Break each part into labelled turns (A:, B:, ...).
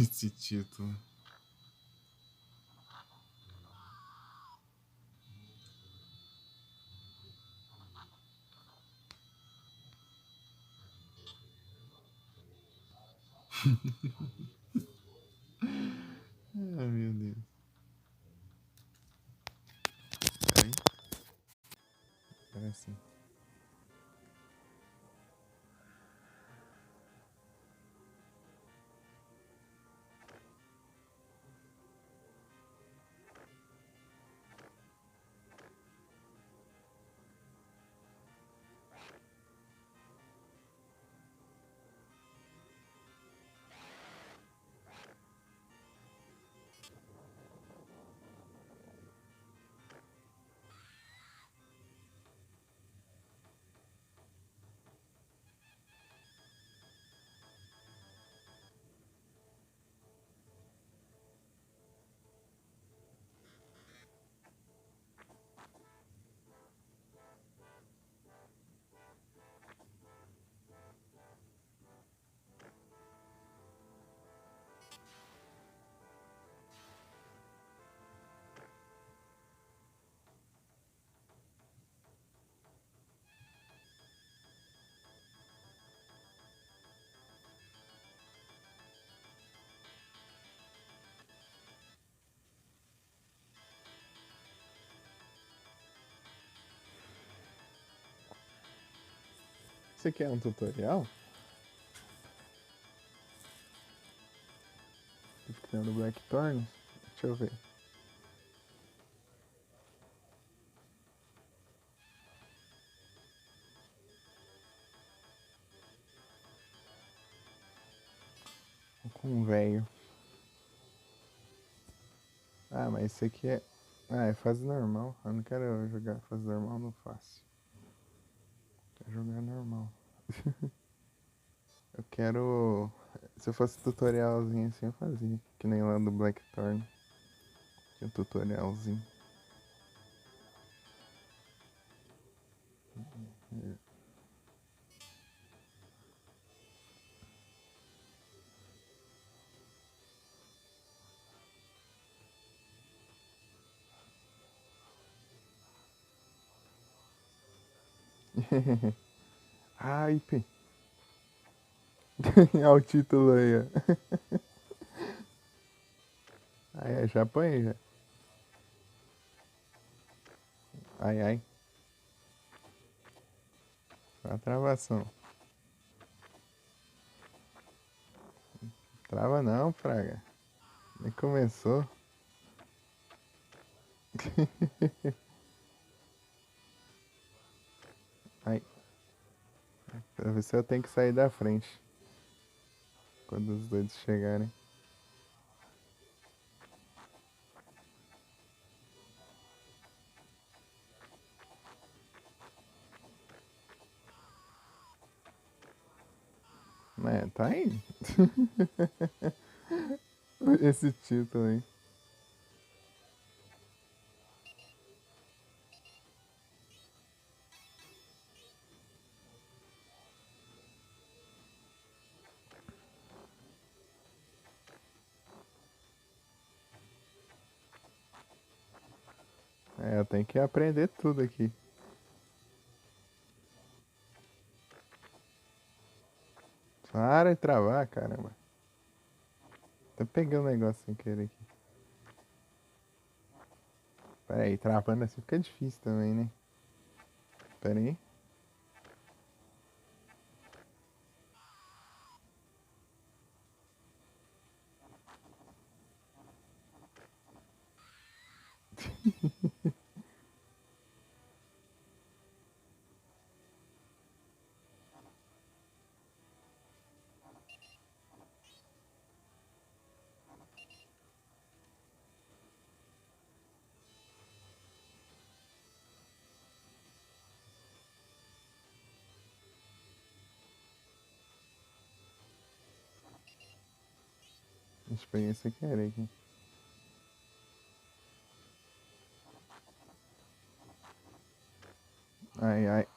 A: Esse título. Ai, meu Deus. Peraí. Agora sim. Você quer um tutorial? Tive que no Blackthorn? Deixa eu ver. Com um velho. Ah, mas esse aqui é... Ah, é fase normal. Eu não quero jogar fase normal, não faço. Quero jogar normal. Eu quero... Se eu fosse tutorialzinho assim, eu fazia. Que nem lá do Blackthorn. Tinha um tutorialzinho. Hype. Olha o título aí, ó. Ai, já apanhei já. Ai, ai. Só a travação. Trava não, praga. Nem começou. Ai. Pra ver se eu tenho que sair da frente. Quando os doidos chegarem. É, tá aí. Esse título aí. É, eu tenho que aprender tudo aqui. Para de travar, caramba. Tá pegando um negócio sem querer aqui. Pera aí, travando assim fica difícil também, né? Pera aí. Deixa eu pegar sem querer aqui. Ai, ai.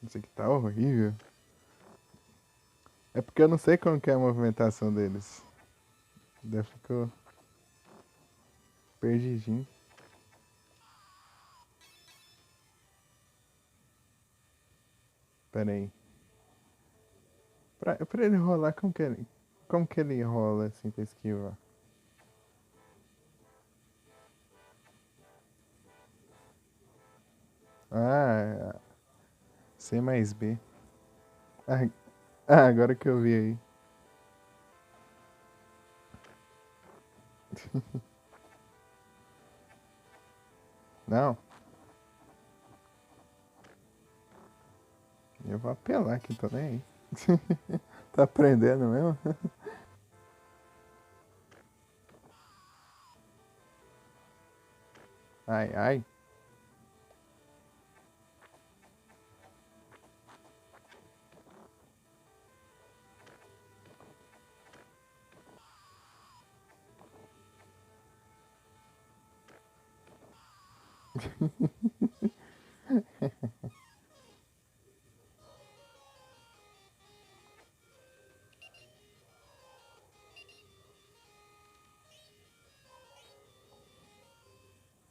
A: Isso aqui tá horrível. É porque eu não sei como que é a movimentação deles. Daí ficou perdidinho. Pera aí. Pra ele rolar, como que ele rola assim pra esquivar? Ah, C mais B. Ah, agora que eu vi aí. Não, eu vou apelar aqui, tô nem aí. Tá aprendendo mesmo? Ai, ai.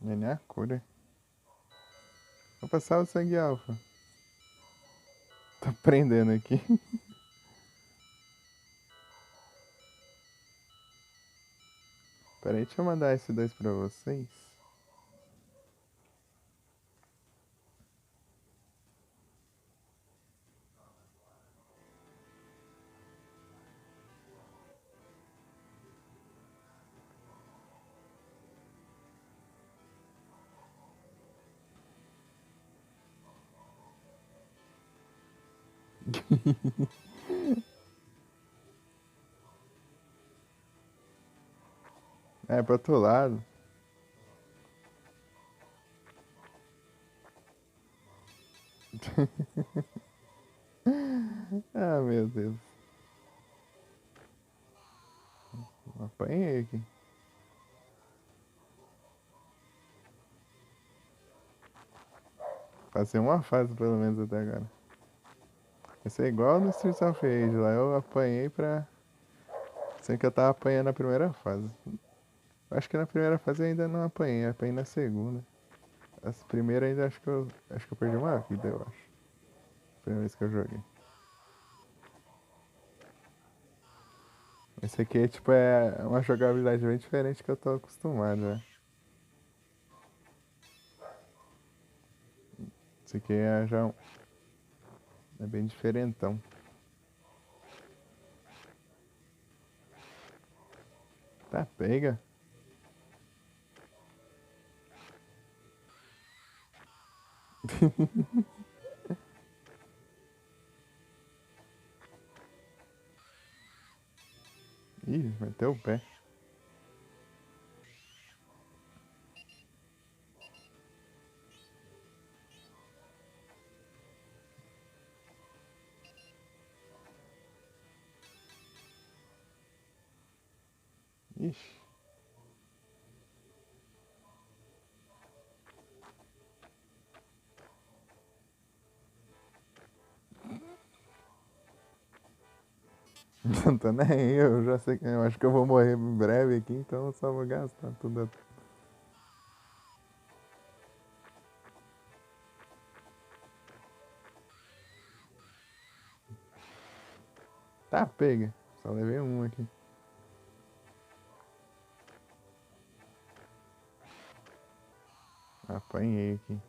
A: Não é nem a cura. Vou passar o sangue alfa. Tô aprendendo aqui. Pera aí, deixa eu mandar esse dois pra vocês. É, pro outro lado. Ah, meu Deus. Apanhei aqui. Passei uma fase pelo menos até agora. Vai ser igual no Streets of Rage lá. Eu apanhei pra. Sendo que eu tava apanhando na primeira fase. Acho que na primeira fase eu ainda não apanhei, eu apanhei na segunda. Essa primeira ainda acho que eu perdi uma vida, eu acho. Primeira vez que eu joguei. Esse aqui tipo, é uma jogabilidade bem diferente que eu tô acostumado, né? Esse aqui é bem diferentão. Tá, pega. Ih, meteu o pé. Ixi. Não tô nem aí, eu já sei que eu acho que eu vou morrer em breve aqui, então eu só vou gastar tudo. Tá, pega. Só levei um aqui. Apanhei aqui.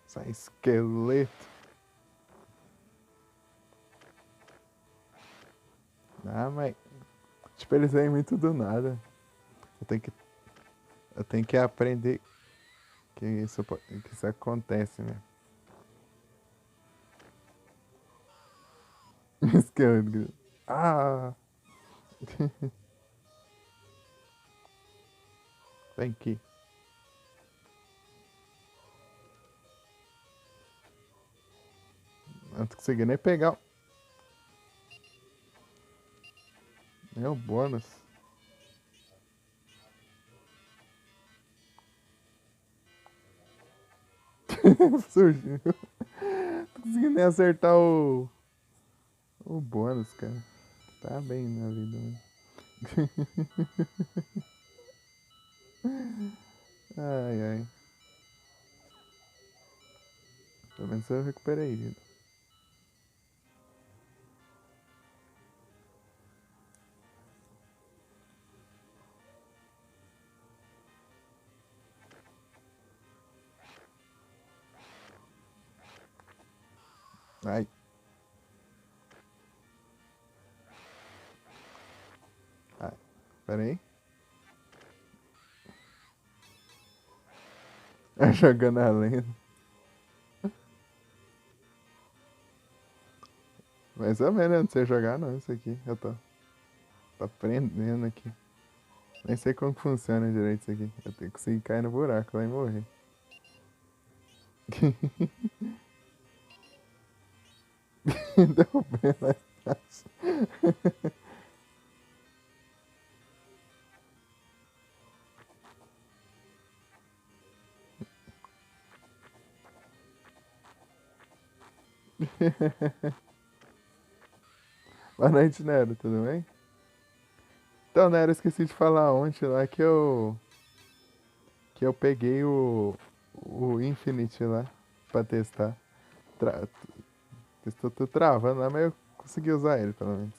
A: Sai esqueleto. Ah, mas. Tipo, eles vêm muito do nada. Eu tenho que, eu tenho que aprender que isso acontece, né? Esqueleto. Ah! Vem aqui. Não tô conseguindo nem pegar o bônus. Surgiu. Não tô conseguindo nem acertar o bônus, cara. Tá bem na vida, né? Ai, ai. Pelo menos eu recuperei vida. Ai. Ai. Pera aí. Jogando a lenda. Mais ou menos, eu não sei jogar não, isso aqui. Tô aprendendo aqui. Nem sei como que funciona direito isso aqui. Eu tenho que conseguir cair no buraco lá e morrer. Deu bem lá embaixo. Boa noite, Nero, tudo bem? Então, Nero, eu esqueci de falar ontem lá que eu peguei o Infinite lá pra testar. Tra, Testou tudo travando lá, mas eu consegui usar ele, pelo menos.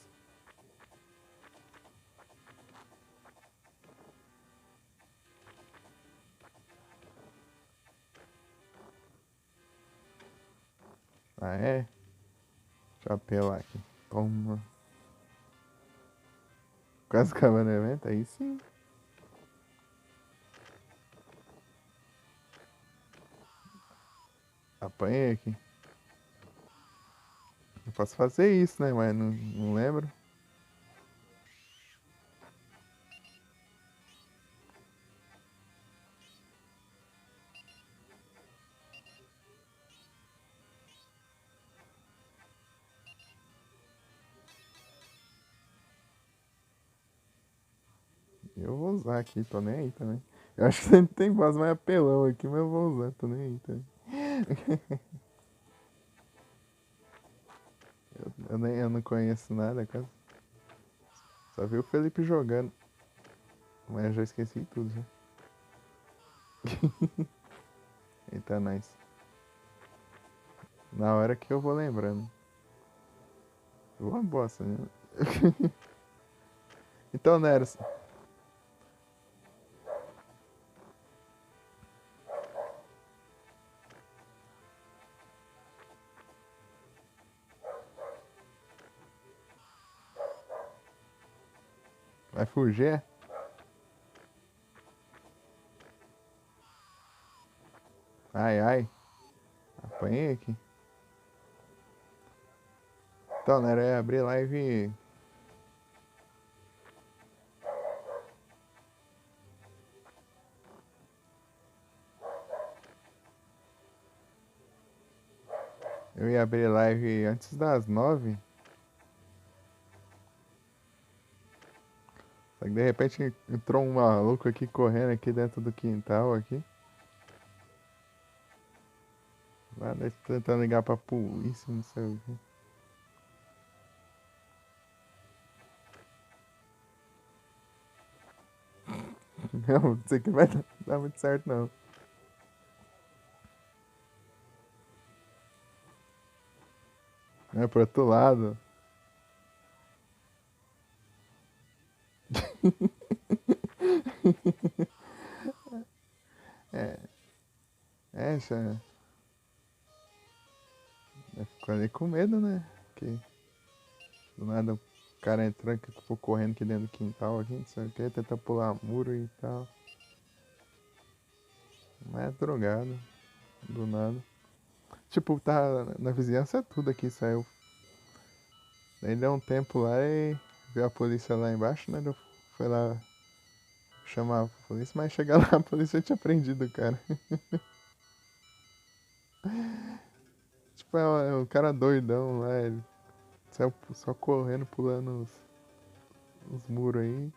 A: Ah, é? Deixa eu apelar aqui. Toma. Quase acabando o evento? Aí sim. Apanhei aqui. Eu posso fazer isso, né? Mas não lembro. Eu vou usar aqui, tô nem aí também. Eu acho que sempre tem voz mais apelão aqui, mas eu vou usar, tô nem aí também. Eu não conheço nada, cara. Só vi o Felipe jogando. Mas eu já esqueci tudo já. Eita, nice. Na hora que eu vou lembrando. Uma bosta, né? Então, Neres, vai fugir? Ai, ai. Apanhei aqui. Então, Neres, eu ia abrir live e... Eu ia abrir live antes das 9. Só que de repente entrou um maluco aqui correndo aqui dentro do quintal aqui. Lá tentando ligar pra polícia, não sei o quê. Não, isso aqui vai dar muito certo não. É pro outro lado. É, já. Eu fico ali com medo, né? Que do nada o cara entrando, que eu for correndo aqui dentro do quintal aqui, não sei o que, tenta pular muro e tal. Mas é drogado, do nada. Tipo, tá na vizinhança tudo aqui, saiu. Daí deu um tempo lá e viu a polícia lá embaixo, né? Foi lá chamar a polícia, mas chegar lá a polícia tinha prendido o cara. tipo, é um cara doidão lá, ele saiu só correndo, pulando os muros aí.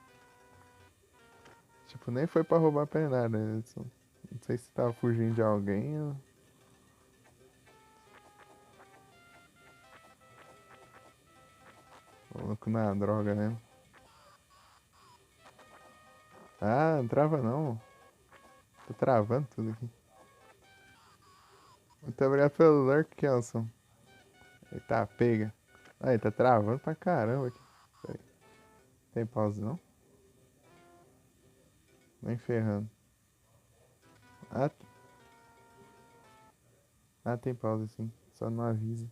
A: Tipo, nem foi pra roubar pra nada, né? Não sei se tava fugindo de alguém ou louco na droga mesmo. Ah, não trava não. Tô travando tudo aqui. Muito obrigado pelo lurk, Kelson. Eita, pega. Aí, tá travando pra caramba aqui. Pera aí. Tem pausa não? Nem ferrando. Ah, tem pausa sim. Só não avisa.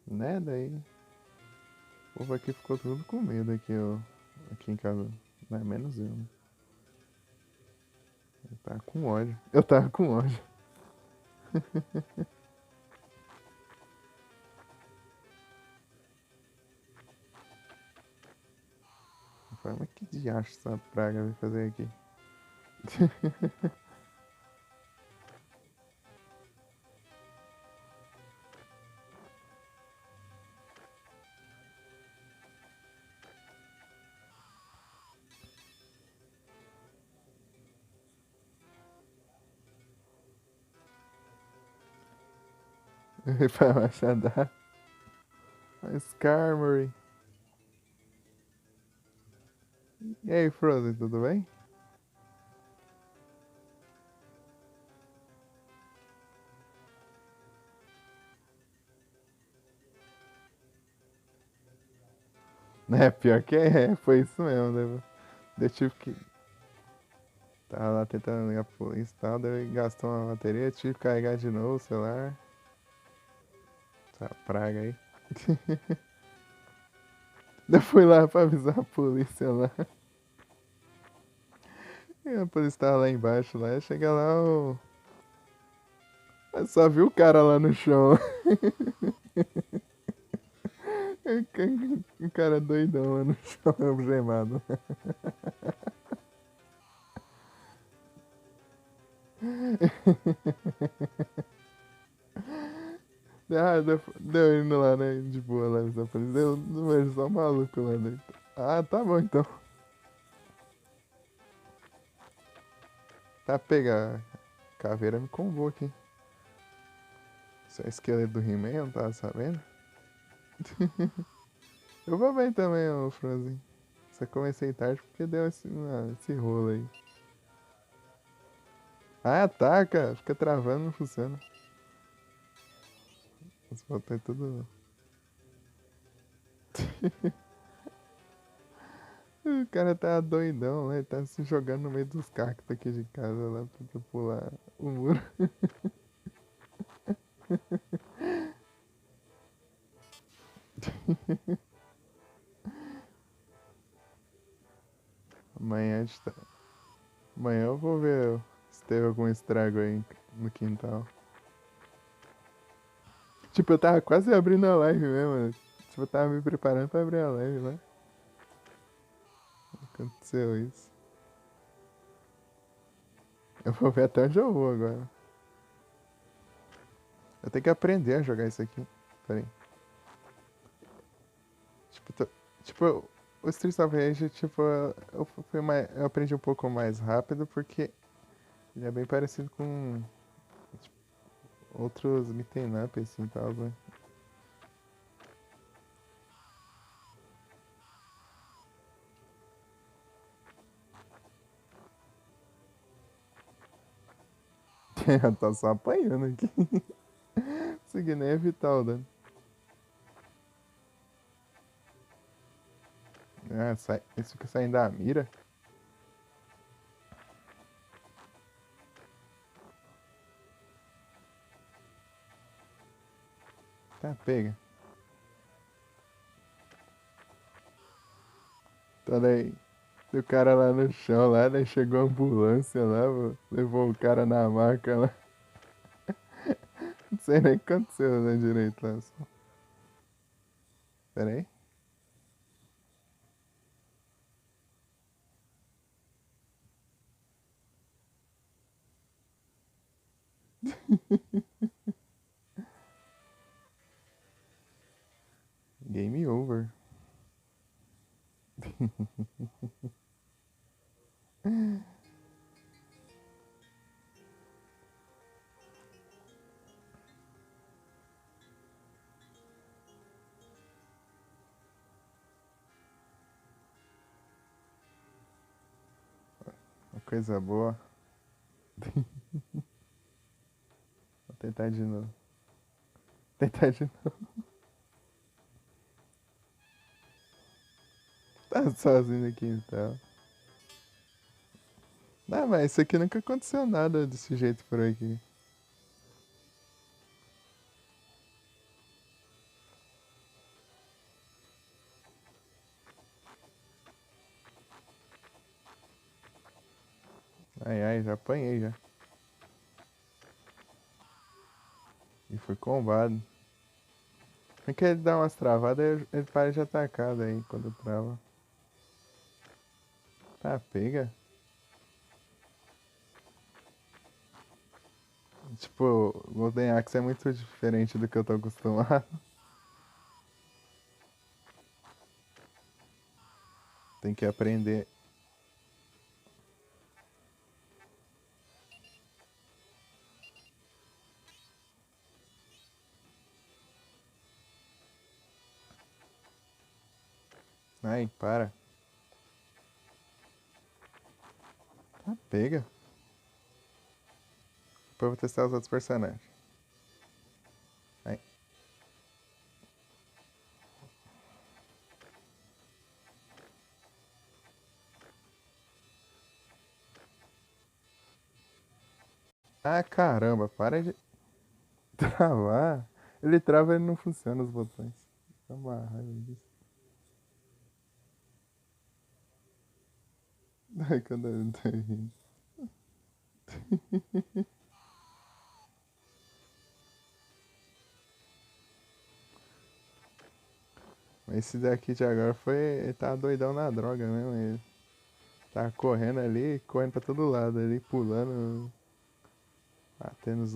A: Né, daí. O povo aqui ficou tudo com medo aqui, ó. Aqui em casa. Não é menos eu, né? Eu tava com ódio. Eu tava com ódio. Eu falei, mas que diacho essa praga vai fazer aqui? Pra Machadar. Skarmory. E aí, Frozen, tudo bem? É, pior que foi isso mesmo, né? Eu tive que. Tava lá tentando ligar pra polícia e tal, daí gastou uma bateria, tive que carregar de novo o celular. Essa praga aí. Eu fui lá pra avisar a polícia lá. E a polícia tava lá embaixo lá, chega lá, eu só vi o cara lá no chão. O cara doidão lá no chão, algemado. Ah, deu indo lá, né? De boa lá, avisar a polícia. Deu, não vejo só maluco lá dentro. Ah, tá bom então. Tá, pegar. Caveira me convoca, hein? Você é esqueleto do He-Man, não tava sabendo? Eu vou bem também, ô Franzinho. Só comecei tarde porque deu esse rolo aí. Ah, ataca! Fica travando, não funciona. Os botões tudo. O cara tá doidão, né? Ele tá se jogando no meio dos cactos aqui de casa lá pra pular o muro. Amanhã, amanhã eu vou ver se teve algum estrago aí no quintal. Tipo, eu tava quase abrindo a live mesmo. Tipo, eu tava me preparando pra abrir a live lá. Aconteceu isso. Eu vou ver até onde eu vou agora. Eu tenho que aprender a jogar isso aqui. Pera aí. Tipo, tipo, o Streets of Rage, tipo, eu aprendi um pouco mais rápido porque ele é bem parecido com tipo, outros beat'em up, assim, tal, né? Tá só apanhando aqui. Consegui nem evitar o dano. Ah, isso fica saindo da mira. Tá, pega. Tá daí. O cara lá no chão, lá, daí chegou a ambulância lá, levou o cara na maca lá. Não sei nem o que aconteceu, né, direito lá. Pera aí. Game over. Uma coisa boa. Vou tentar de novo. Tentar de novo. Tá sozinho aqui então. Não, mas isso aqui nunca aconteceu nada desse jeito por aqui. Ai, ai, já apanhei já. E fui combado. É que ele dá umas travadas, ele para de atacar daí quando trava. Tá, pega. Tipo, o Golden Axe é muito diferente do que eu tô acostumado. Tem que aprender. Ai, para. Tá, pega. Depois eu vou testar os outros personagens. Ai. Ah, caramba, para de travar. Ele trava e não funciona os botões. Dá uma raiva disso. Ai, quando eu tô rindo. Mas esse daqui de agora foi. Ele tá doidão na droga mesmo. Ele tá correndo ali, correndo pra todo lado ali, pulando, batendo os.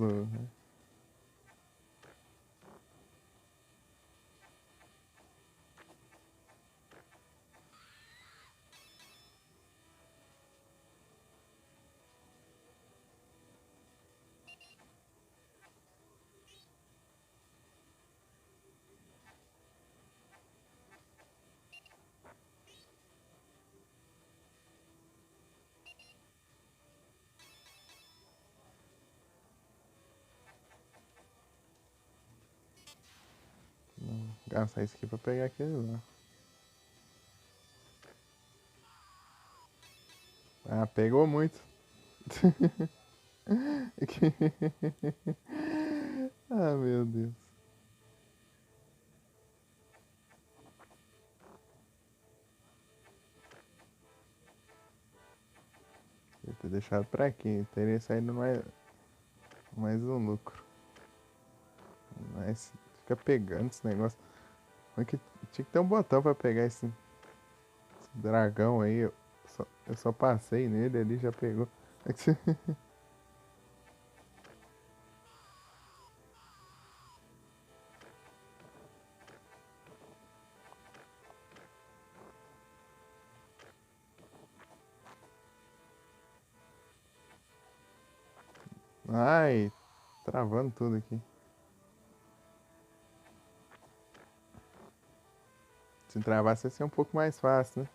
A: Gastar isso aqui pra pegar aquele lá. Ah, pegou muito. Ah, meu Deus. Eu ter deixado pra quê? Teria saído mais um lucro. Mas fica pegando esse negócio. Tinha que ter um botão pra pegar esse dragão aí. Eu só passei nele ali já pegou. Ai, travando tudo aqui. Se travasse ia ser um pouco mais fácil, né?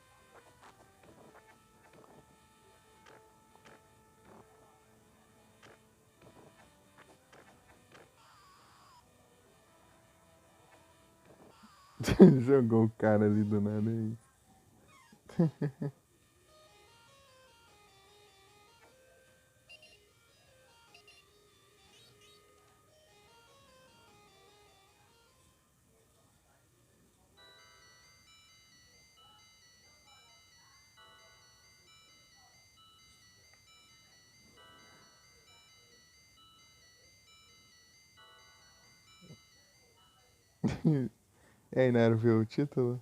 A: Jogou o cara ali do nada aí. E aí, Nero, viu o título?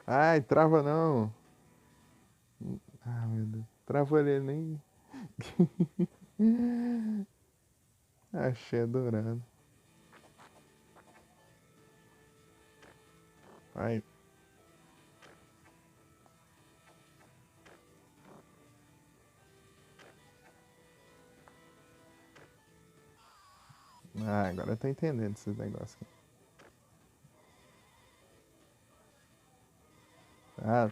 A: Ai, trava não. Ah, meu Deus. Travou ele nem. Achei adorado. Ai. Ah, agora eu tô entendendo esses negócios aqui. Ah,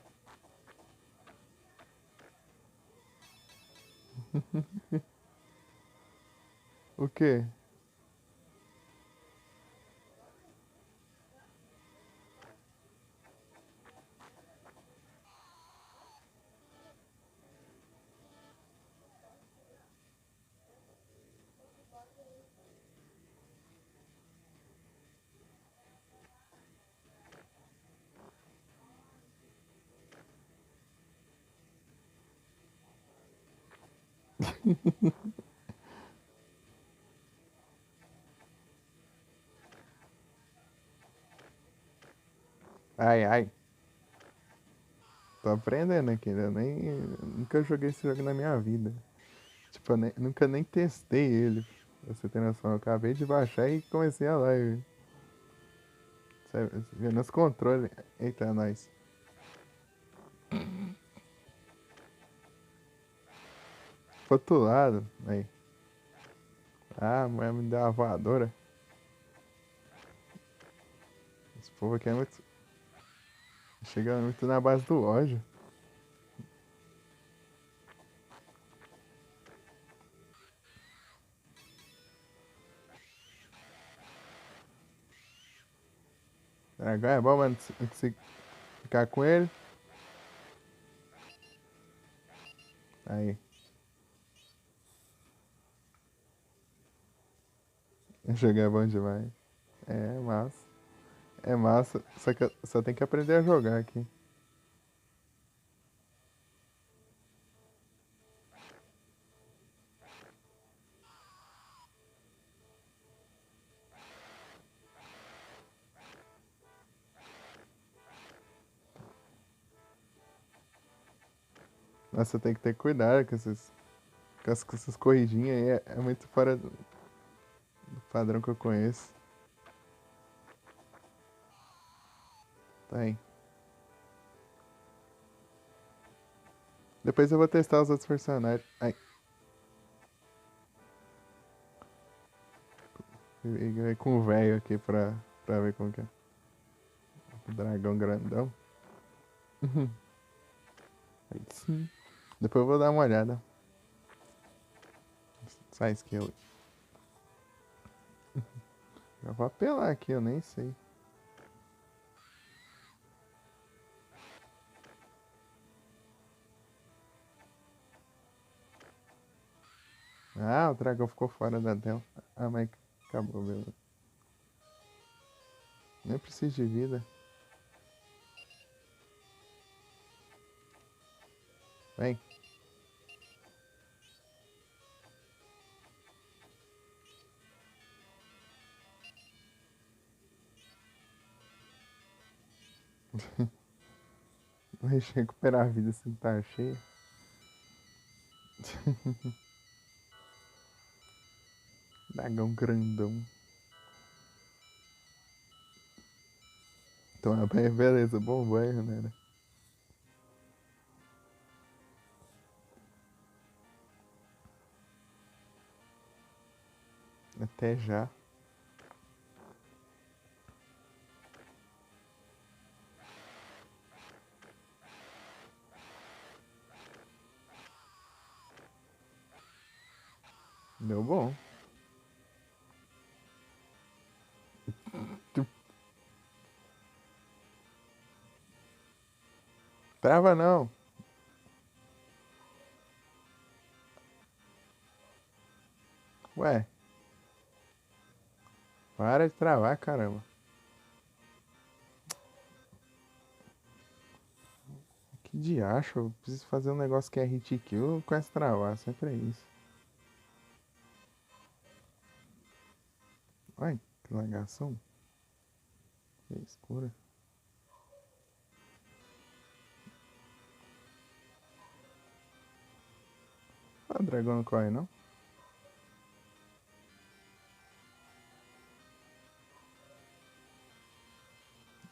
A: o quê? Ai, ai. Tô aprendendo aqui, né? Eu nem. Nunca joguei esse jogo na minha vida. Tipo, eu nunca nem testei ele. Pra você ter noção. Eu acabei de baixar e comecei a live. Vendo os controles. Eita, nós. Pro outro lado. Aí. Ah, a mulher me deu uma voadora. Esse povo aqui é muito. Chega muito na base do ódio. Agora é bom, mano, se ficar com ele. Aí. Jogar é bom demais. É massa. É massa. Só que eu só tem que aprender a jogar aqui. Mas você tem que ter cuidado com essas corridinhas aí. É muito fora do padrão que eu conheço. Tem. Depois eu vou testar os outros personagens. Ai, e com o velho aqui pra ver como que é. O dragão grandão. Aí sim. Depois eu vou dar uma olhada. Sai skill. Eu vou apelar aqui, eu nem sei. Ah, o dragão ficou fora da tela. Ah, mas acabou, beleza. Nem preciso de vida. Vem. Deixa eu recuperar a vida se tá cheia. Dragão grandão. Toma banho, beleza. Bom banho, né? Até já. Deu bom. Tu- Trava não. Ué, para de travar, caramba. Que diacho, eu preciso fazer um negócio que é hit kill com essa travar, sempre é isso. Ai, que lagação. Que escura. Ah, o dragão não corre, não?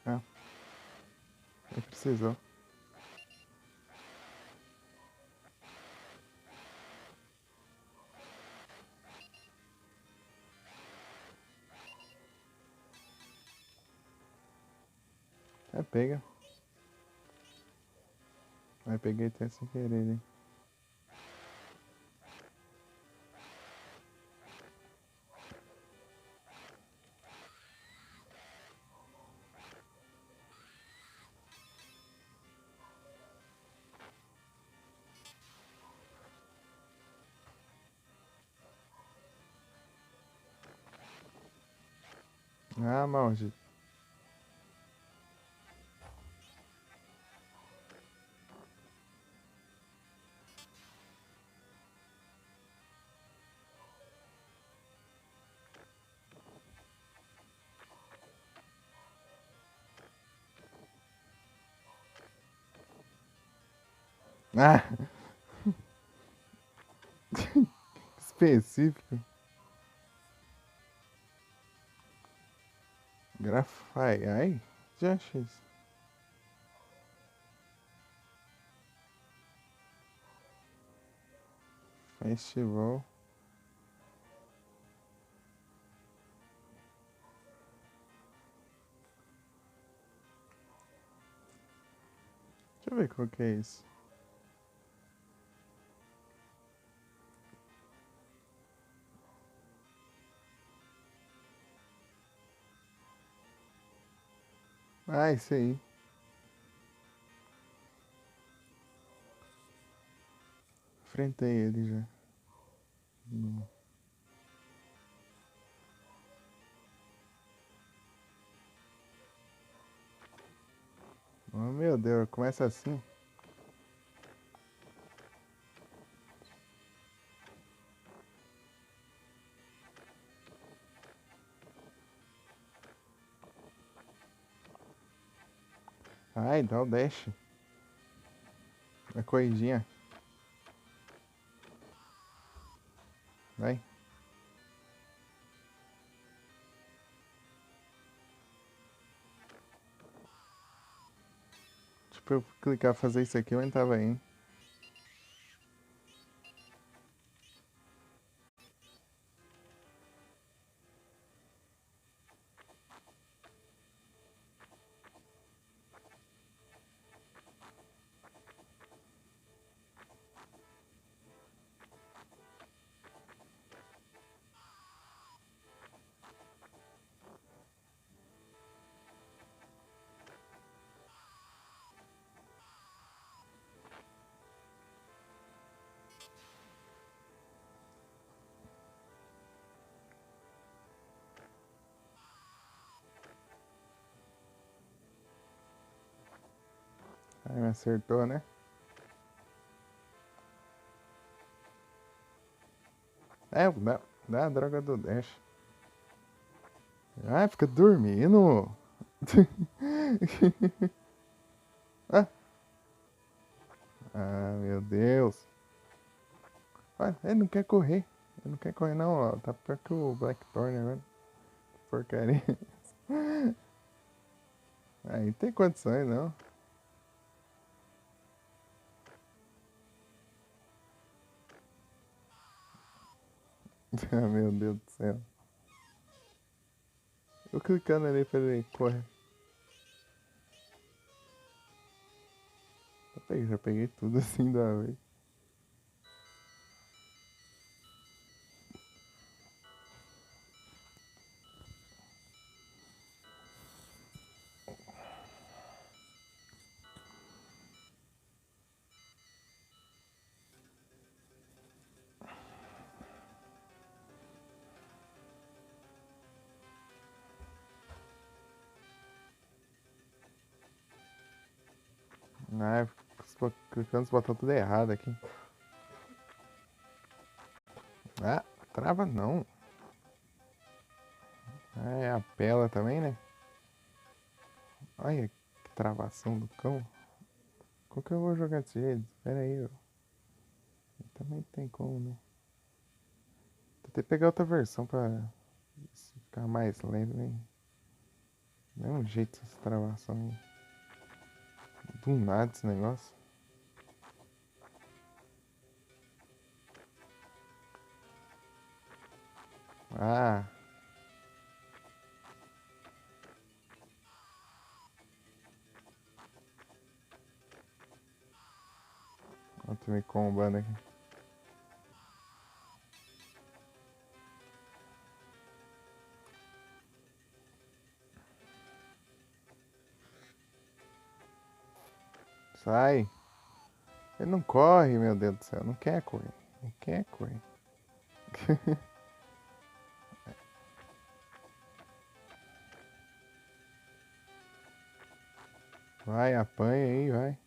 A: Ah, nem precisou. É, pega. Aí peguei até sem querer, hein? Ah, maldito. Ah, específico. Grafai. Ai, já achei isso. Festival. Deixa eu ver qual que é isso. Ah, esse aí. Enfrentei ele já. Não. Oh, meu Deus, começa assim. Ai, dá o dash. A corridinha. Vai. Tipo, eu clicar fazer isso aqui, eu entrava aí. Aí me acertou, né? É, dá a droga do dash. Ai, fica dormindo. Ah, ah, meu Deus. Olha, ele não quer correr. Ele não quer correr, não, ó. Tá pior que o Blackthorn agora. Porcaria. Aí não tem condições, não. Ah, meu Deus do céu. Eu clicando ali pra ele correr. Já peguei tudo assim da vez. Ah, clicando os botões tudo errado aqui. Ah, trava não. Ah, é a pela também, né? Olha que travação do cão. Como que eu vou jogar desse jeito? Espera aí, ó. Também tem como, né? Tentei pegar outra versão pra ficar mais lento, né? Não é um jeito essa travação aí. Do nada esse negócio. Ah, eu tô me combando aqui. Sai. Ele não corre, meu Deus do céu. Não quer correr. Não quer correr. Vai, apanha aí, vai.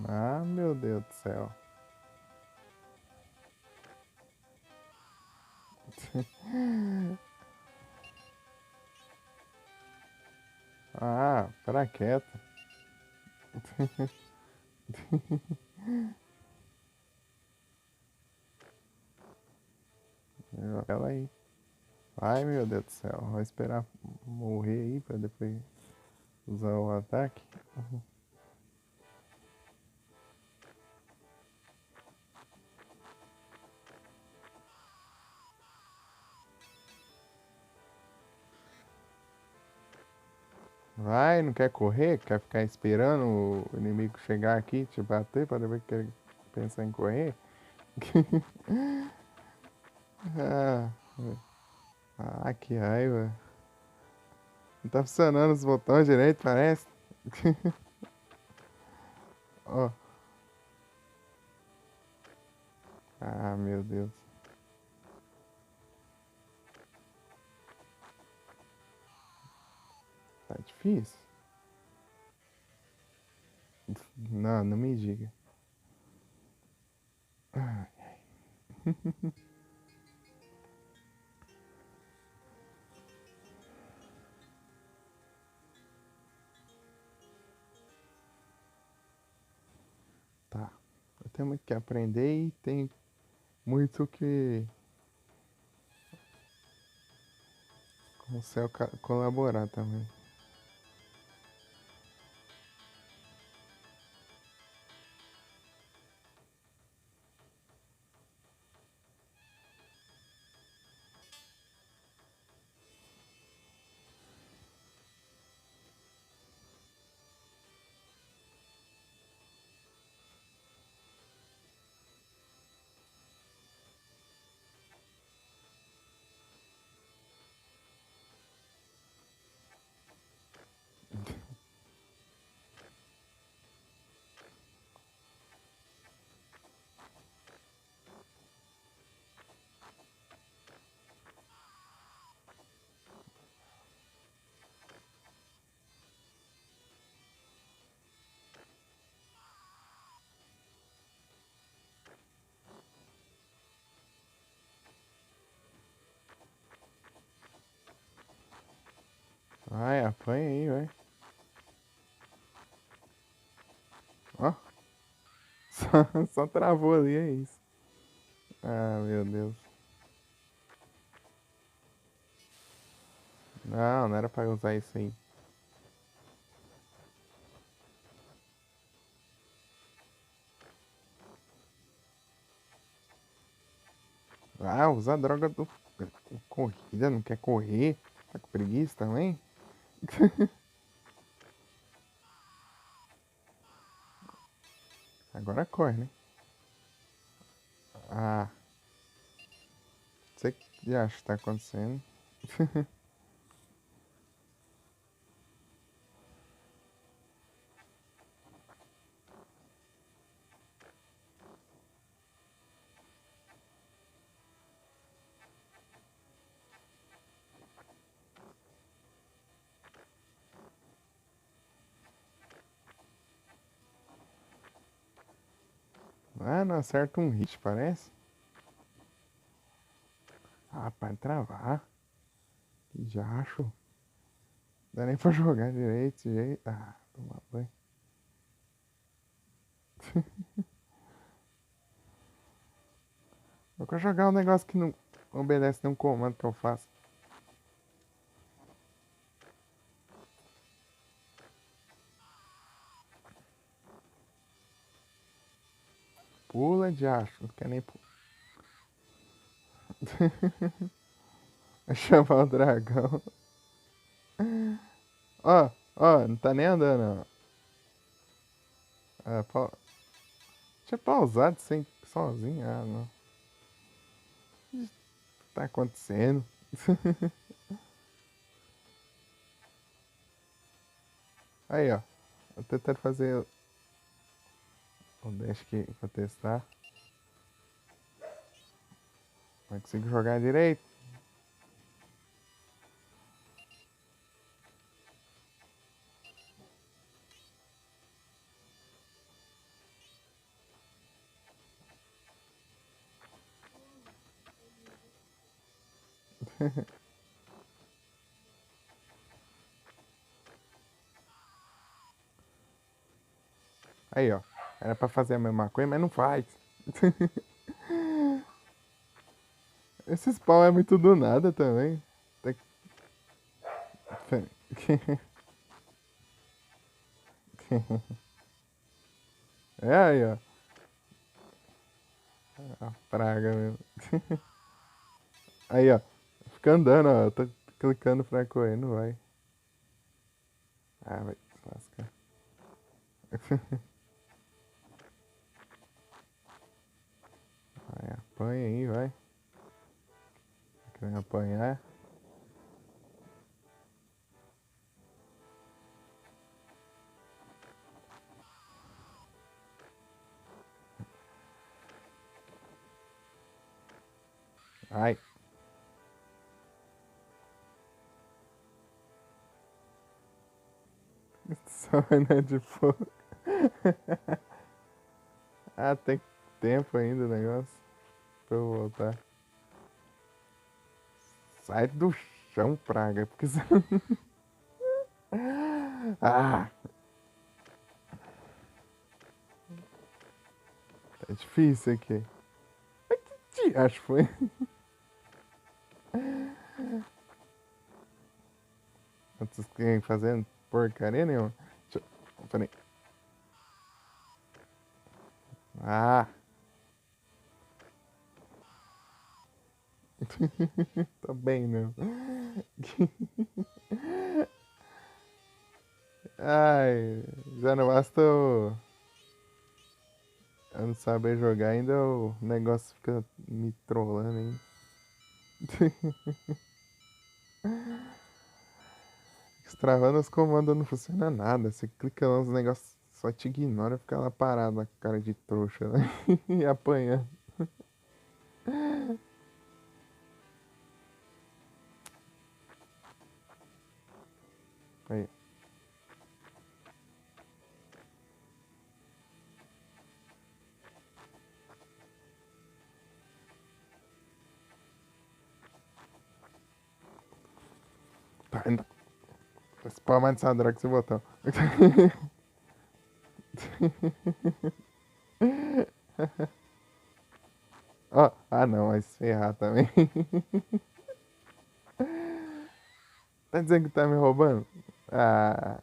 A: Ah, meu Deus do céu. Ah, para quieto. Ela aí. Ai, meu Deus do céu. Vai esperar morrer aí pra depois usar o ataque. Vai, não quer correr? Quer ficar esperando o inimigo chegar aqui e te bater pra depois querer pensar em correr? Ah, que raiva. Não tá funcionando os botões direito, parece. Ó. Ah, meu Deus. Tá difícil. Não, não me diga. Tá. Eu tenho muito que aprender e tem muito que com o céu colaborar também. Vai, apanha aí, vai. Ó, só travou ali, é isso. Ah, meu Deus. Não, não era pra usar isso aí. Ah, usa a droga do corrida, não quer correr. Tá com preguiça também? Agora corre, né? Ah, sei que já acha que tá acontecendo. Ah, não acerta um hit, parece. Ah, para travar. Que jacho. Dá nem pra jogar direito, esse jeito. Ah, toma banho. Eu quero jogar um negócio que não obedece nenhum comando que eu faço. Pula de acho, não quer nem pular. Vai chamar o dragão. Ó, ó, não tá nem andando, ó. Ah, tinha pausado sem sozinho. Ah, não. O que tá acontecendo? Aí, ó. Vou tentar fazer o dash aqui pra testar. Não consigo jogar direito. Aí, ó. Era pra fazer a mesma coisa, mas não faz. Esse spawn é muito do nada também. Tem que- É aí, ó. A praga mesmo. Aí, ó. Fica andando, ó. Tô clicando pra correr, não vai. Ah, vai se lascar. Vai, apanha aí, vai. Querendo apanhar. Ai. Só né, de fogo. Ah, tem tempo ainda o negócio pra eu voltar. Sai do chão, praga, porque você... Ah, tá difícil aqui. Acho que foi. Vocês querem fazendo porcaria nenhuma. Deixa eu... Peraí. Ah, tá bem, meu. Ai, já não basta eu não saber jogar, ainda o negócio fica me trollando, hein? Travando os comandos não funciona nada. Você clica lá, os negócios só te ignora, fica lá parado na cara de trouxa, né? E apanhando. Aí, tá indo. Spamar dessa droga esse botão. Ó, ah não, vai se ferrar também. Tá dizendo que tá me roubando? Ah.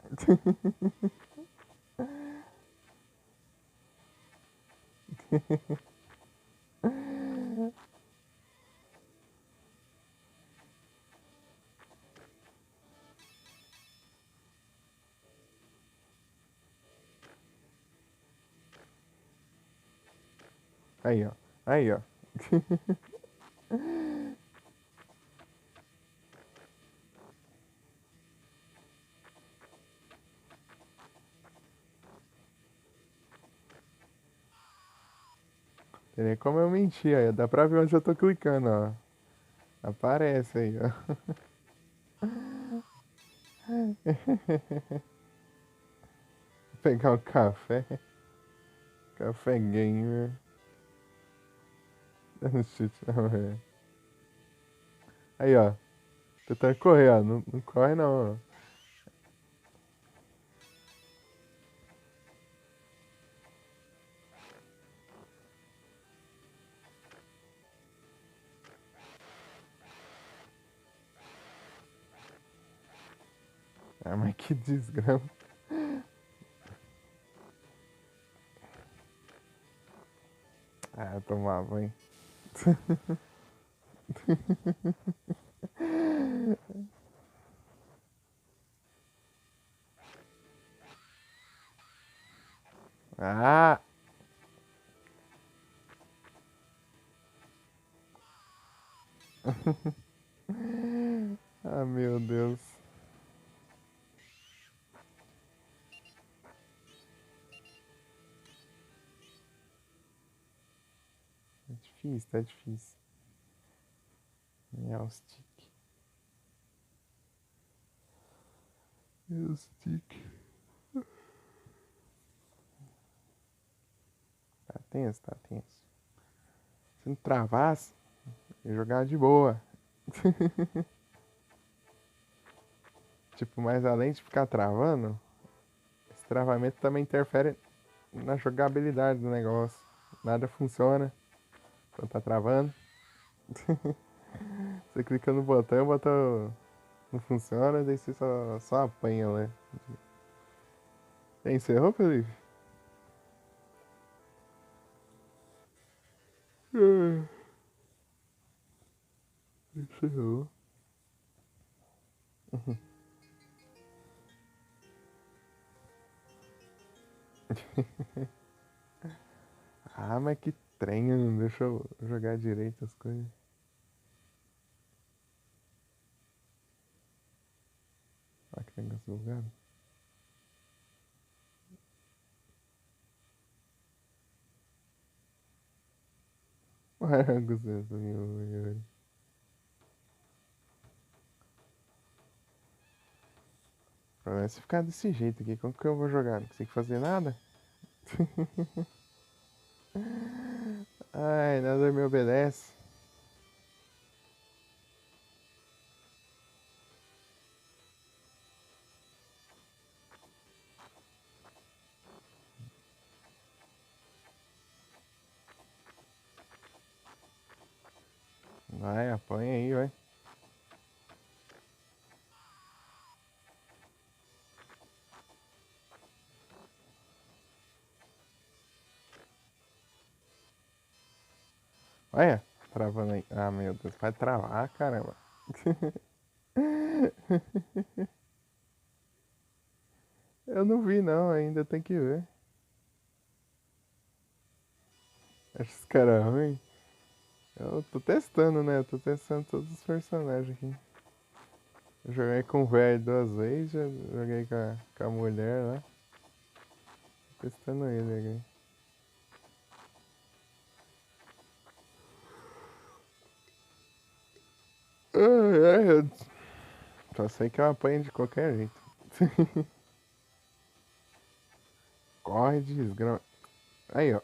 A: Aí, ó. Aí, ó. Tem nem como eu mentir, aí. Dá pra ver onde eu tô clicando, ó. Aparece aí, ó. Vou pegar o café. Café gamer. É no chute, não, é. Aí, ó. Tentando correr, ó. Não, não corre, não, ó. Ah, mas que desgrama. Ah, tomar banho. Ah! Ah, meu Deus. Tá difícil, tá difícil. É o stick. É o stick. Tá tenso, tá tenso. Se não travasse, ia jogar de boa. Tipo, mas além de ficar travando, esse travamento também interfere na jogabilidade do negócio. Nada funciona quando tá travando. Você clica no botão, o botão não funciona, daí você só apanha, né? Encerrou, Felipe? Encerrou. Ah, mas que trem, não deixa eu jogar direito as coisas. Olha que negócio bugado. Olha o negócio meu. Problema é se ficar desse jeito aqui, como que eu vou jogar? Não consigo fazer nada? Ai, nada me obedece. Vai, apanha aí, vai. Olha, travando aí. Ah, meu Deus, vai travar, caramba. Eu não vi não, ainda tem que ver. Acho esse cara ruim. Eu tô testando, né? Eu tô testando todos os personagens aqui. Eu joguei com o velho 2 vezes, já joguei com a mulher lá. Testando ele aqui. Eu só sei que eu apanho de qualquer jeito. Corre de desgrama. Aí, ó.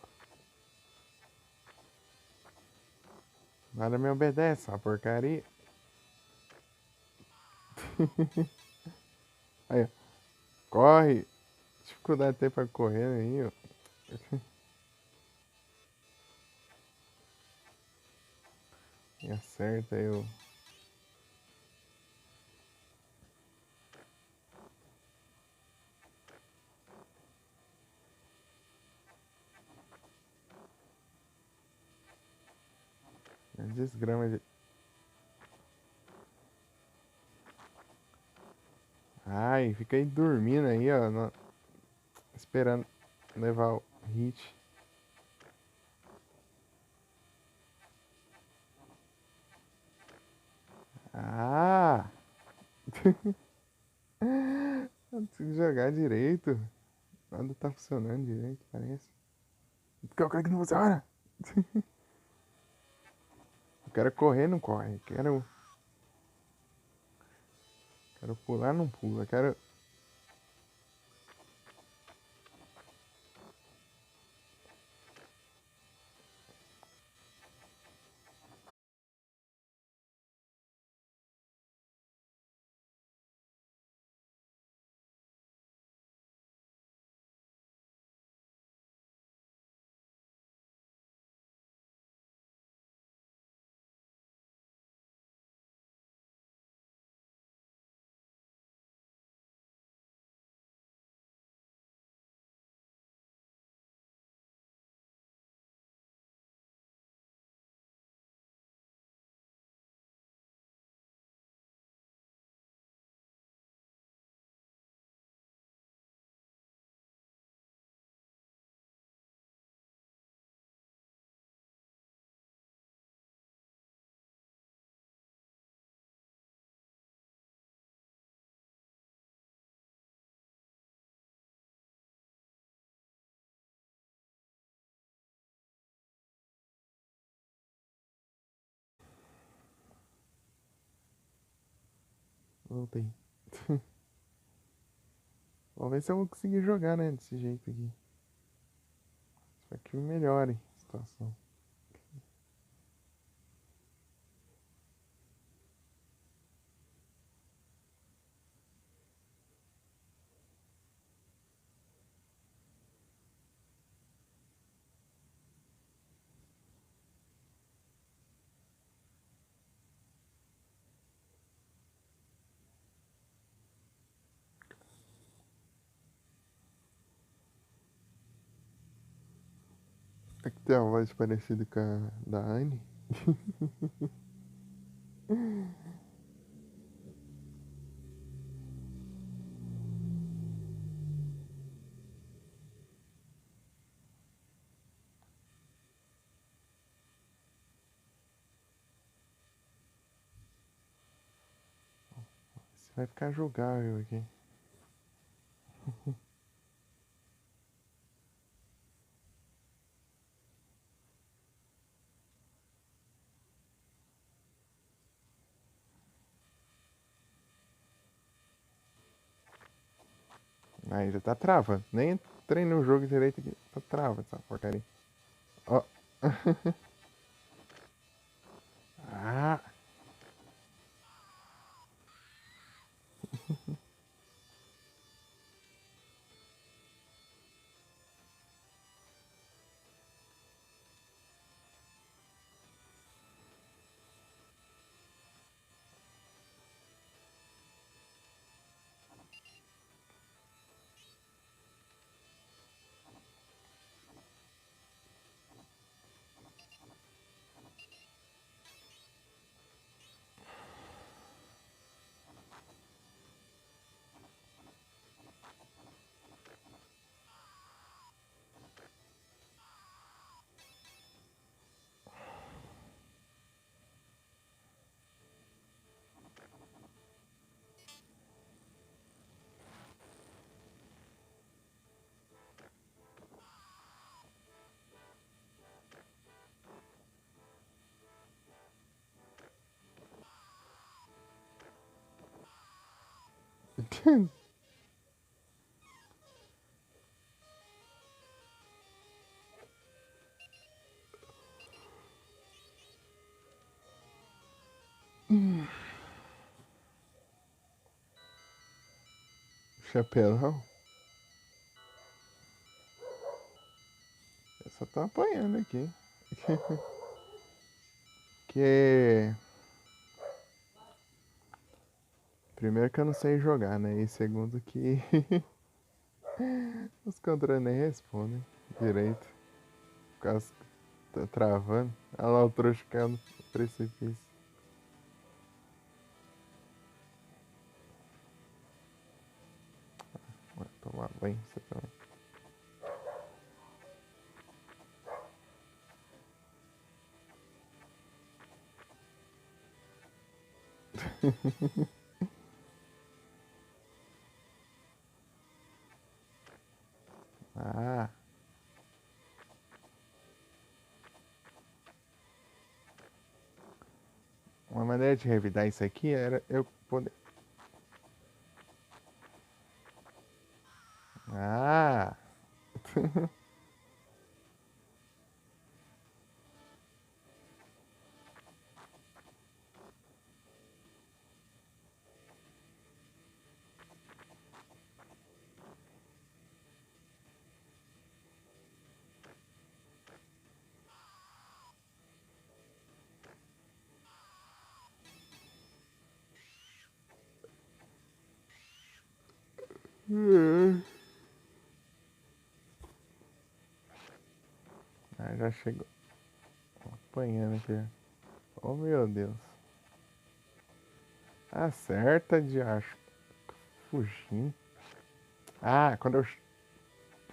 A: Nada me obedece, uma porcaria. Aí, ó. Corre. Dificuldade tem pra correr aí, ó. E acerta aí, ó. Desgrama de. Ai, fica aí dormindo aí, ó. Esperando levar o hit. Ah! Eu preciso jogar direito. Nada tá funcionando direito, parece. Porque eu quero que não funciona. Eu quero correr, não corre. Quero pular, não pula. Quero. Voltei. Vamos ver se eu vou conseguir jogar, né? Desse jeito aqui. Espero que melhore a situação. É que tem uma voz parecida com a da Anne. Você vai ficar jogável aqui. Ainda tá travando. Nem entrei no jogo direito aqui. Tá trava essa porcaria. Ó. Ah. Chapelão. Eu só tô apanhando aqui. Que. Primeiro que eu não sei jogar, né? E segundo que os controles nem respondem direito. Por causa que tá travando. Olha lá o trouxa caindo no precipício. Vai tomar banho você também. Ah. Uma maneira de revidar isso aqui era eu poder. Ah! Ah, já chegou. Apanhando aqui. Oh meu Deus. Acerta de acho. Fugindo. Ah, quando eu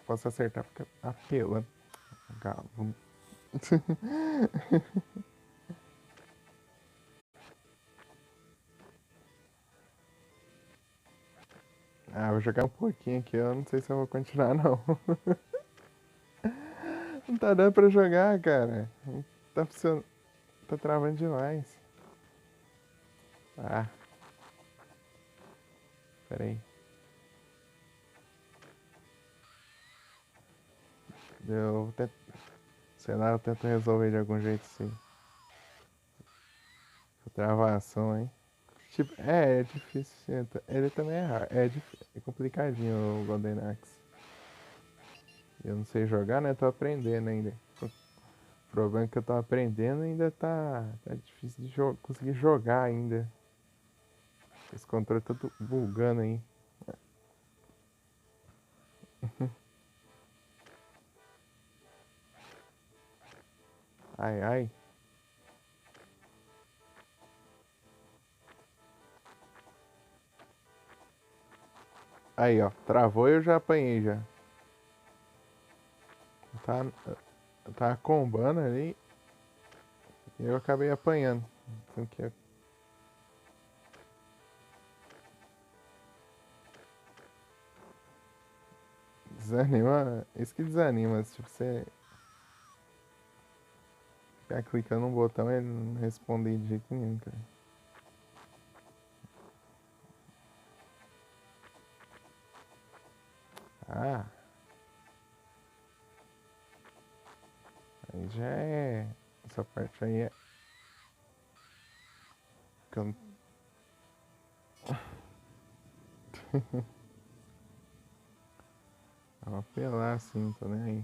A: posso acertar, fica apelando. Vagabundo. Ah, vou jogar um pouquinho aqui. Eu não sei se eu vou continuar, não. Não tá dando pra jogar, cara. Não tá funcionando. Tá travando demais. Ah, Pera aí. Eu tento, sei lá, eu tento resolver de algum jeito sim. Travação, hein? Tipo, é difícil. Sim, ele também é raro. É complicadinho o Golden Axe. Eu não sei jogar, né? Tô aprendendo ainda. O problema é que eu tô aprendendo ainda tá difícil de conseguir jogar ainda. Esse controle tá tudo bugando aí. Ai, ai. Aí, ó. Travou e eu já apanhei já. Tá, tá combando ali e eu acabei apanhando. Então, que desanima. Isso que desanima. Tipo, você ficar clicando no botão e ele não responde de jeito nenhum, cara. Ah, aí já é. Essa parte aí é. Que eu não- Vou apelar assim, tô nem aí.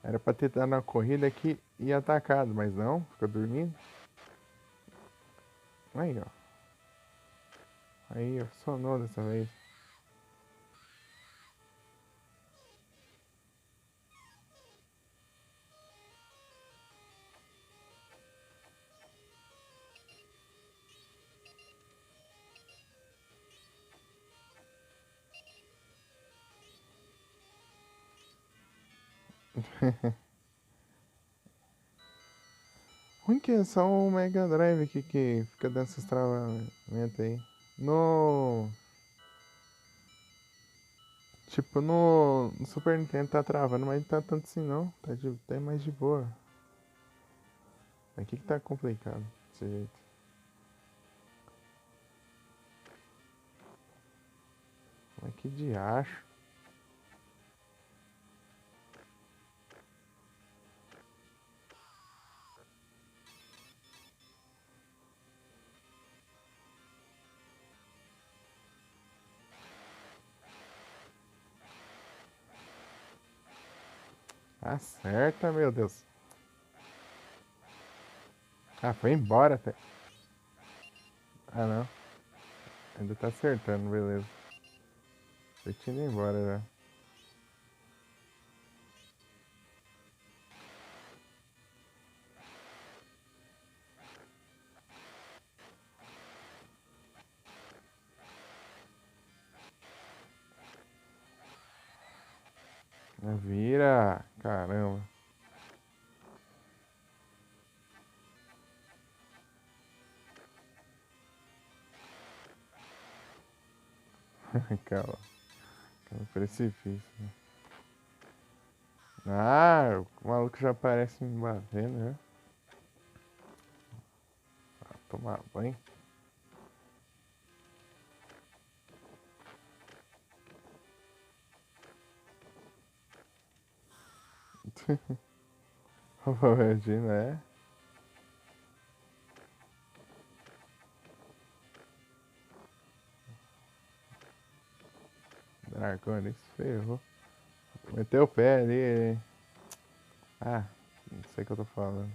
A: Era pra ter dado uma corrida aqui e atacado, mas não, ficou dormindo. Aí, ó. Aí, ó, sonou dessa vez. Ruim que é só o Mega Drive aqui que fica dando esses travamentos aí. No. Tipo, no Super Nintendo tá travando, mas não tá tanto assim não. Tá mais de boa. Aqui que tá complicado, desse jeito. Mas que diacho. Acerta, meu Deus. Ah, foi embora até. Ah, não. Ainda tá acertando, beleza. Eu tinha ido embora já. Vira! Caramba. Calma. Calma, precipício. Ah, o maluco já aparece me batendo, né? Ah, tomar banho. Imagina, é? Dragão ali se ferrou. Meteu o pé ali. Ah, não sei o que eu tô falando.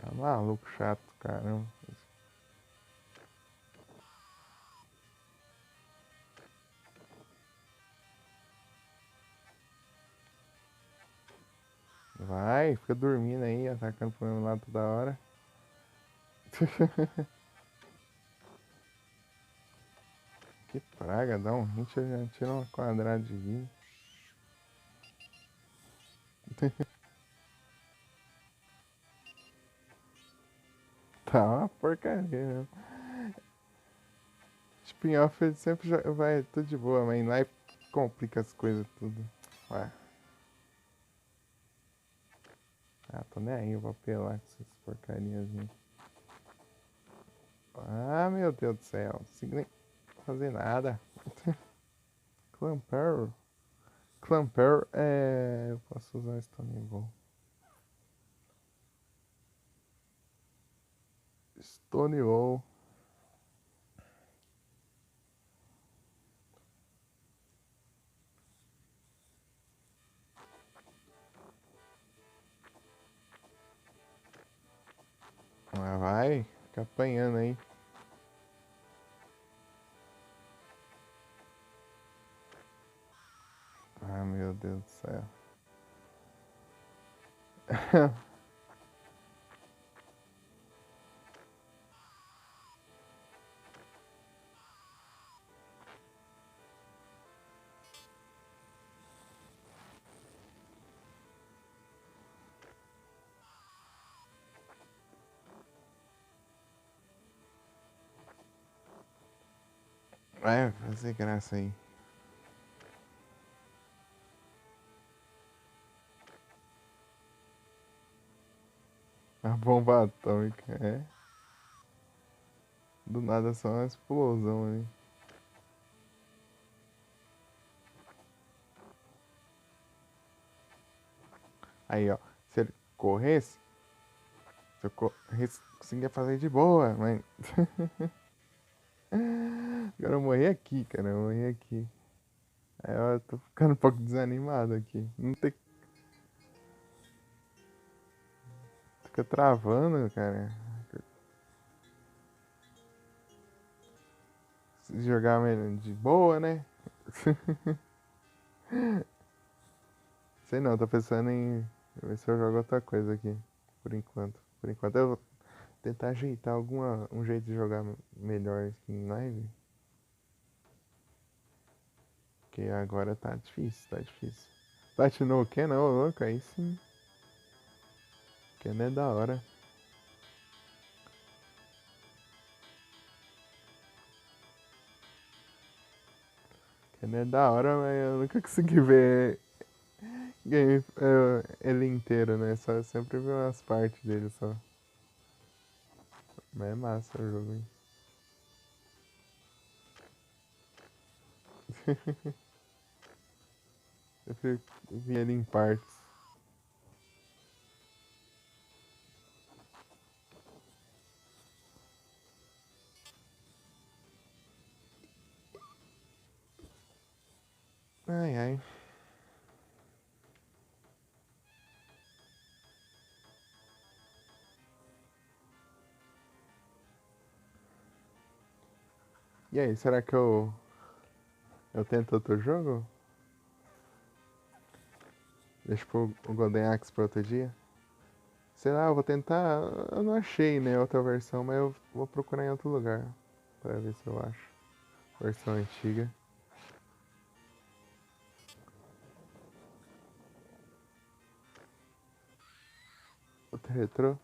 A: É maluco chato, caramba. Vai, fica dormindo aí, atacando pro meu lado toda hora. Que praga, dá um hit e já tira uma quadrada de vida. Tá uma porcaria, né? Spin-off ele sempre vai tudo de boa, mas em live complica as coisas tudo. Ué, Ah, tô nem aí, eu vou apelar com essas porcarias aí. Ah, meu Deus do céu, não consigo nem fazer nada. Clamper. Clamper é. Eu posso usar Stone Ball. Stone Ball. Ah, vai, fica apanhando aí. Ah, meu Deus do céu. Vai fazer graça aí. A bomba atômica, é. Do nada só uma explosão ali. Aí, ó. Se ele corresse, se eu corresse, conseguia fazer de boa, mas. Agora eu morri aqui, cara. Eu morri aqui. Aí eu tô ficando um pouco desanimado aqui. Não tem. Fica travando, cara. Se jogar de boa, né? Sei não, tô pensando em ver se eu jogo outra coisa aqui. Por enquanto. Por enquanto eu vou tentar ajeitar um jeito de jogar melhor aqui em live. Porque agora tá difícil, tá difícil. Platinou o Ken, não, louco, aí sim. Ken é da hora. Ken é da hora, mas eu nunca consegui ver ele inteiro, né? Só, eu sempre vi umas partes dele só. Mas é massa o jogo, hein? Sempre vi ele em partes. Ai, ai. E aí, será que eu tento outro jogo? Deixa o Golden Axe pra outro dia? Sei lá, eu vou tentar. Eu não achei, né, outra versão, mas eu vou procurar em outro lugar pra ver se eu acho. Versão antiga. Outra retrô.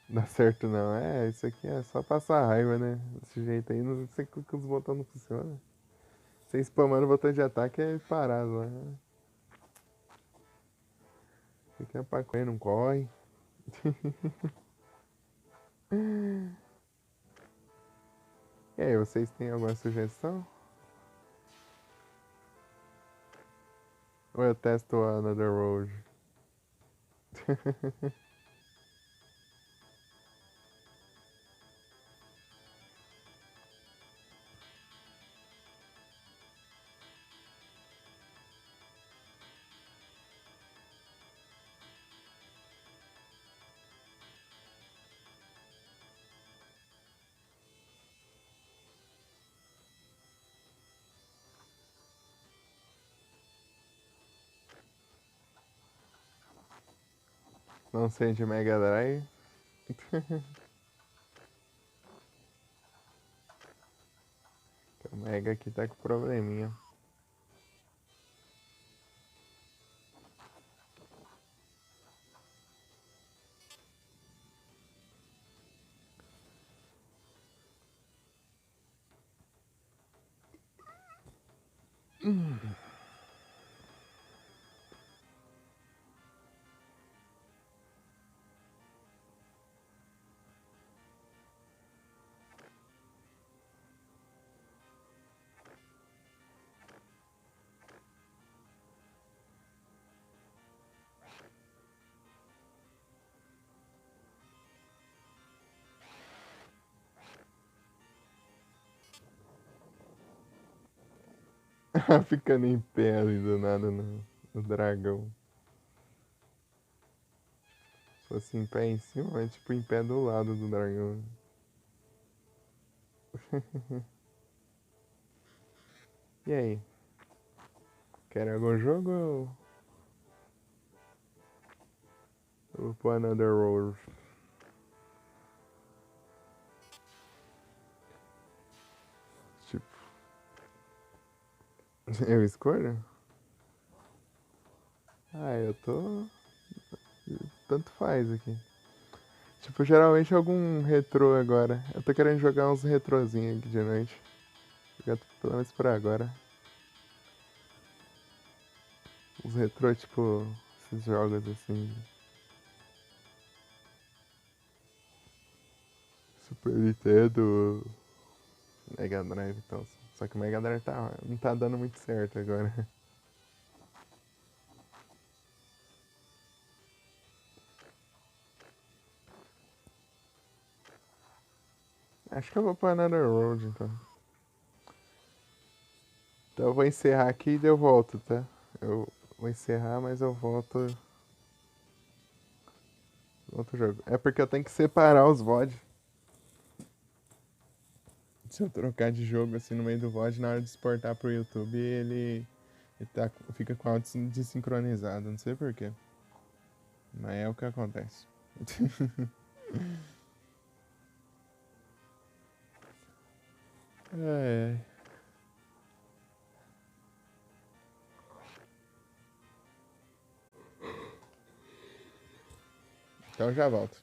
A: Dá certo não. É, isso aqui é só passar raiva, né? Desse jeito aí, não sei que os botões não funcionam. Você spamando o botão de ataque é parado lá. Fica é pra correr, não corre. E aí, vocês têm alguma sugestão? Ou eu testo a Another Road? Não sei de Mega Drive. O Mega aqui tá com probleminha. Ficando em pé ali do nada no dragão. Se fosse em pé em cima, mas tipo em pé do lado do dragão. E aí? Quer algum jogo ou vou pôr Another World? Tipo, eu escolho? Ah, eu tô. Tanto faz aqui. Tipo, geralmente algum retrô agora. Eu tô querendo jogar uns retrozinhos aqui de noite. Jogar pelo menos por agora. Uns retrô, tipo, esses jogos assim. Super Nintendo, Mega Drive e tal. Só que o Mega Drive não tá dando muito certo agora. Acho que eu vou pra Another Road então. Então eu vou encerrar aqui e daí eu volto, tá? Eu vou encerrar, mas eu volto no outro jogo. É porque eu tenho que separar os VOD. Se eu trocar de jogo assim no meio do VOD, na hora de exportar pro YouTube, fica com o áudio desincronizado. Não sei porquê. Mas é o que acontece. É. Então eu já volto.